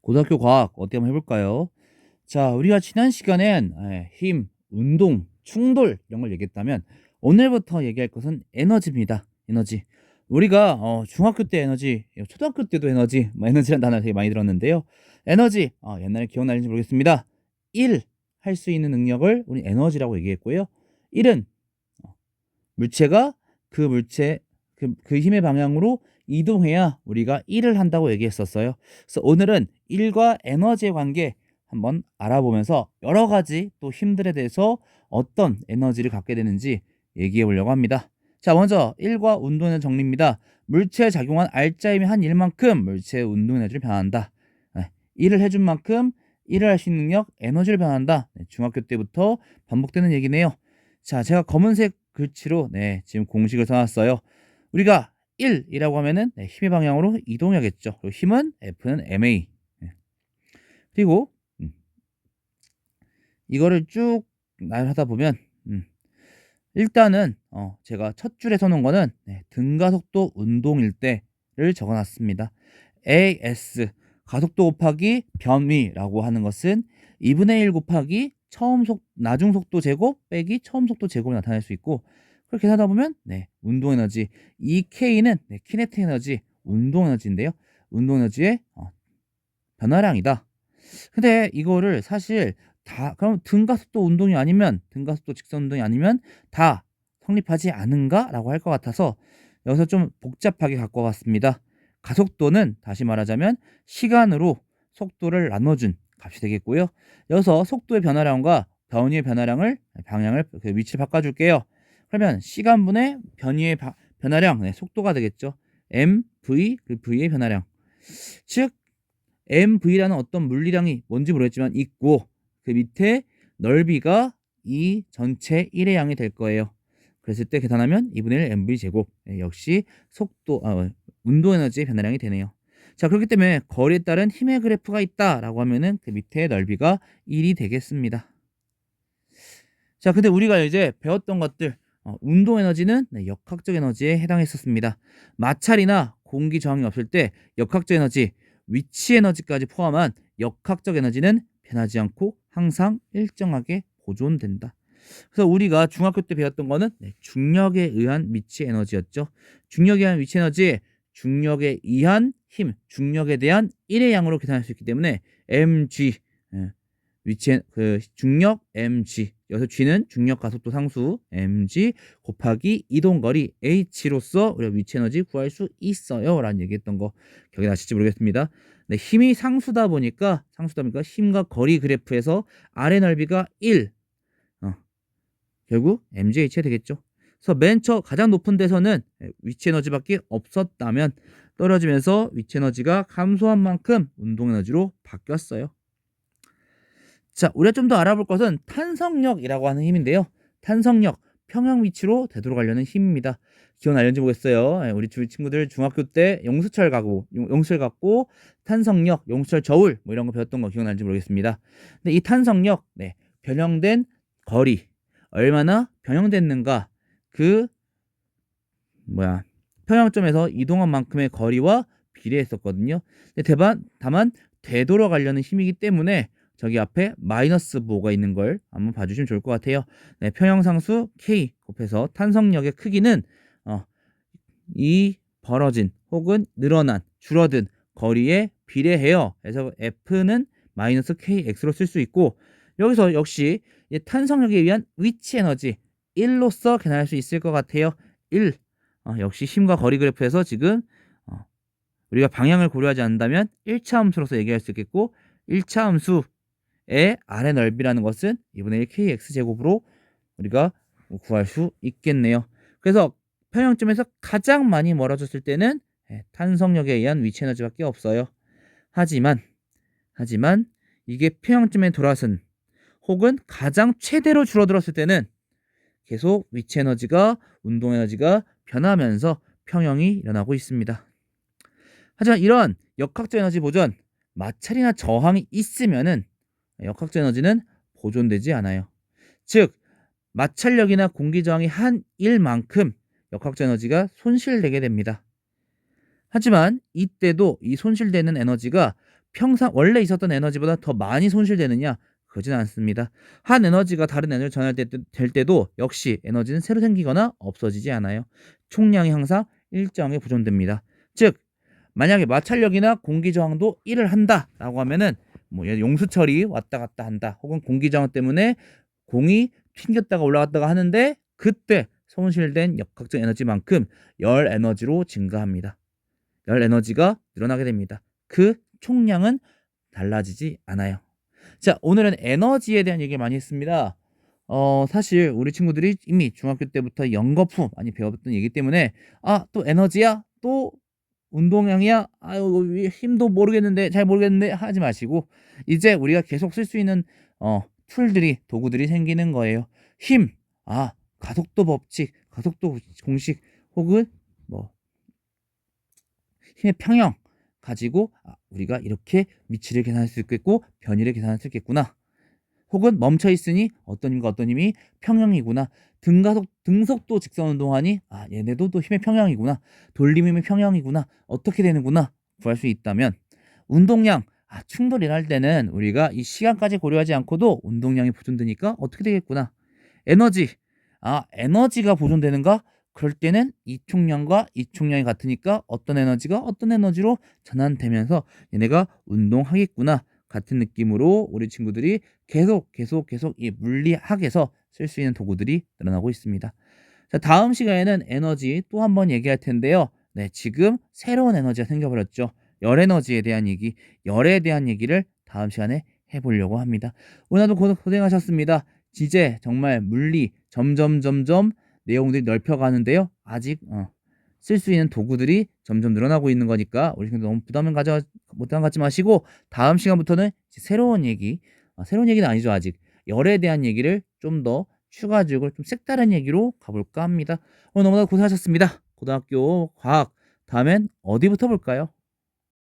고등학교 과학 어떻게 한번 해볼까요? 자, 우리가 지난 시간엔 힘, 운동, 충돌 이런 걸 얘기했다면 오늘부터 얘기할 것은 에너지입니다. 에너지. 우리가 중학교 때 에너지, 초등학교 때도 에너지, 에너지라는 단어 되게 많이 들었는데요. 에너지, 옛날에 기억나는지 모르겠습니다. 1 할 수 있는 능력을 우리 에너지라고 얘기했고요. 1은 물체가 그 힘의 방향으로 이동해야 우리가 1을 한다고 얘기했었어요. 그래서 오늘은 1과 에너지의 관계 한번 알아보면서 여러 가지 또 힘들에 대해서 어떤 에너지를 갖게 되는지 얘기해 보려고 합니다. 자, 먼저 1과 운동 에너지 정리입니다. 물체에 작용한 알짜임이 한 일만큼 물체의 운동 에너지를 변환한다. 1을 해준 만큼 1을 할 수 있는 능력, 에너지를 변환한다. 중학교 때부터 반복되는 얘기네요. 자, 제가 검은색 글씨로 지금 공식을 써놨어요. 우리가 1이라고 하면은 힘의 방향으로 이동해야겠죠. 그리고 힘은 F는 ma. 그리고 이거를 쭉 나열하다 보면 일단은 제가 첫 줄에 써놓은 거는 등가속도 운동일 때를 적어놨습니다. AS 가속도 곱하기 변위라고 하는 것은 2분의 1 곱하기 나중 속도 제곱 빼기 처음 속도 제곱을 나타낼 수 있고, 그렇게 하다 보면 운동 에너지 이 K는 키네틱 에너지 운동 에너지인데요. 운동 에너지의 변화량이다. 근데 이거를 사실 다 그럼 등가속도 운동이 아니면 등가속도 직선 운동이 아니면 다 성립하지 않은가라고 할 것 같아서 여기서 좀 복잡하게 갖고 왔습니다. 가속도는 다시 말하자면 시간으로 속도를 나눠준 값이 되겠고요. 여기서 속도의 변화량과 변위의 방향을 그 위치를 바꿔줄게요. 그러면 시간분의 변위의 변화량, 속도가 되겠죠. mv 그 v의 변화량. 즉 mv라는 어떤 물리량이 뭔지 모르겠지만 있고, 그 밑에 넓이가 이 전체 1의 양이 될 거예요. 그랬을 때 계산하면 2분의 1 mv 제곱. 역시 운동 에너지의 변화량이 되네요. 자, 그렇기 때문에 거리에 따른 힘의 그래프가 있다라고 하면은 그 밑에 넓이가 1이 되겠습니다. 자, 근데 우리가 이제 배웠던 것들, 운동 에너지는 역학적 에너지에 해당했었습니다. 마찰이나 공기 저항이 없을 때 역학적 에너지, 위치 에너지까지 포함한 역학적 에너지는 변하지 않고 항상 일정하게 보존된다. 그래서 우리가 중학교 때 배웠던 거는 중력에 의한 위치 에너지였죠. 중력에 의한 위치 에너지, 중력에 의한 힘, 중력에 대한 1의 양으로 계산할 수 있기 때문에 mg, 중력 mg, 여기서 g는 중력 가속도 상수 mg 곱하기 이동거리 h로서 우리가 위치 에너지 구할 수 있어요 라는 얘기했던 거 기억이 나실지 모르겠습니다. 힘이 상수다 보니까 힘과 거리 그래프에서 아래 넓이가 1, 결국 mgh가 되겠죠. 그래서 맨 가장 높은 데서는 위치 에너지밖에 없었다면 떨어지면서 위치 에너지가 감소한 만큼 운동 에너지로 바뀌었어요. 자, 우리가 좀 더 알아볼 것은 탄성력이라고 하는 힘인데요. 탄성력, 평형 위치로 되돌아가려는 힘입니다. 기억나는지 모르겠어요. 우리 친구들 중학교 때 용수철 갖고 탄성력, 용수철 저울 이런 거 배웠던 거 기억나는지 모르겠습니다. 근데 이 탄성력, 변형된 거리, 얼마나 변형됐는가, 평형점에서 이동한 만큼의 거리와 비례했었거든요. 근데 다만 되돌아가려는 힘이기 때문에 저기 앞에 마이너스 부호가 있는 걸 한번 봐주시면 좋을 것 같아요. 평형상수 K 곱해서 탄성력의 크기는 이 벌어진 혹은 늘어난 줄어든 거리에 비례해요. 그래서 F는 마이너스 KX로 쓸 수 있고, 여기서 역시 탄성력에 의한 위치 에너지 1로서 계산할 수 있을 것 같아요. 1. 역시 힘과 거리 그래프에서 지금 우리가 방향을 고려하지 않는다면 1차 함수로서 얘기할 수 있겠고, 1차 함수의 아래 넓이라는 것은 2분의 1 kx 제곱으로 우리가 구할 수 있겠네요. 그래서 평형점에서 가장 많이 멀어졌을 때는 탄성력에 의한 위치 에너지밖에 없어요. 하지만 이게 평형점에 돌아선 혹은 가장 최대로 줄어들었을 때는 계속 위치 에너지가 운동 에너지가 변하면서 평형이 일어나고 있습니다. 하지만 이런 역학적 에너지 보존, 마찰이나 저항이 있으면은 역학적 에너지는 보존되지 않아요. 즉 마찰력이나 공기 저항이 한 1만큼 역학적 에너지가 손실되게 됩니다. 하지만 이때도 이 손실되는 에너지가 평상 원래 있었던 에너지보다 더 많이 손실되느냐? 그러진 않습니다. 한 에너지가 다른 에너지로 될 때도 역시 에너지는 새로 생기거나 없어지지 않아요. 총량이 항상 일정하게 보존됩니다. 즉 만약에 마찰력이나 공기 저항도 1을 한다라고 하면은 뭐 용수철이 왔다 갔다 한다. 혹은 공기 저항 때문에 공이 튕겼다가 올라갔다가 하는데 그때 손실된 역학적 에너지만큼 열 에너지로 증가합니다. 열 에너지가 늘어나게 됩니다. 그 총량은 달라지지 않아요. 자, 오늘은 에너지에 대한 얘기 많이 했습니다. 사실 우리 친구들이 이미 중학교 때부터 연거푸 많이 배웠던 얘기 때문에 또 에너지야? 또 운동량이야? 아유, 힘도 모르겠는데 잘 모르겠는데 하지 마시고 이제 우리가 계속 쓸 수 있는 툴들이 도구들이 생기는 거예요. 힘, 가속도 법칙, 가속도 공식 혹은 뭐 힘의 평형 가지고 우리가 이렇게 위치를 계산할 수 있겠고 변이를 계산할 수 있겠구나. 혹은 멈춰 있으니 어떤 힘과 어떤 힘이 평형이구나. 등속도 직선 운동하니 얘네도 또 힘의 평형이구나. 돌림힘의 평형이구나. 어떻게 되는구나 구할 수 있다면 운동량 충돌 일할 때는 우리가 이 시간까지 고려하지 않고도 운동량이 보존되니까 어떻게 되겠구나. 에너지 에너지가 보존되는가? 그럴 때는 이 총량과 이 총량이 같으니까 어떤 에너지가 어떤 에너지로 전환되면서 얘네가 운동하겠구나. 같은 느낌으로 우리 친구들이 계속 이 물리학에서 쓸 수 있는 도구들이 늘어나고 있습니다. 자, 다음 시간에는 에너지 또 한 번 얘기할 텐데요. 네, 지금 새로운 에너지가 생겨버렸죠. 열 에너지에 대한 얘기, 열에 대한 얘기를 다음 시간에 해보려고 합니다. 오늘도 고생하셨습니다. 이제 정말 물리 점점 내용들이 넓혀가는데요. 아직 쓸 수 있는 도구들이 점점 늘어나고 있는 거니까 우리 친구들 너무 부담을 갖지 마시고 다음 시간부터는 새로운 얘기, 새로운 얘기는 아니죠 아직 열에 대한 얘기를 좀 더 추가적으로 좀 색다른 얘기로 가볼까 합니다. 오늘 너무나 고생하셨습니다. 고등학교 과학 다음엔 어디부터 볼까요?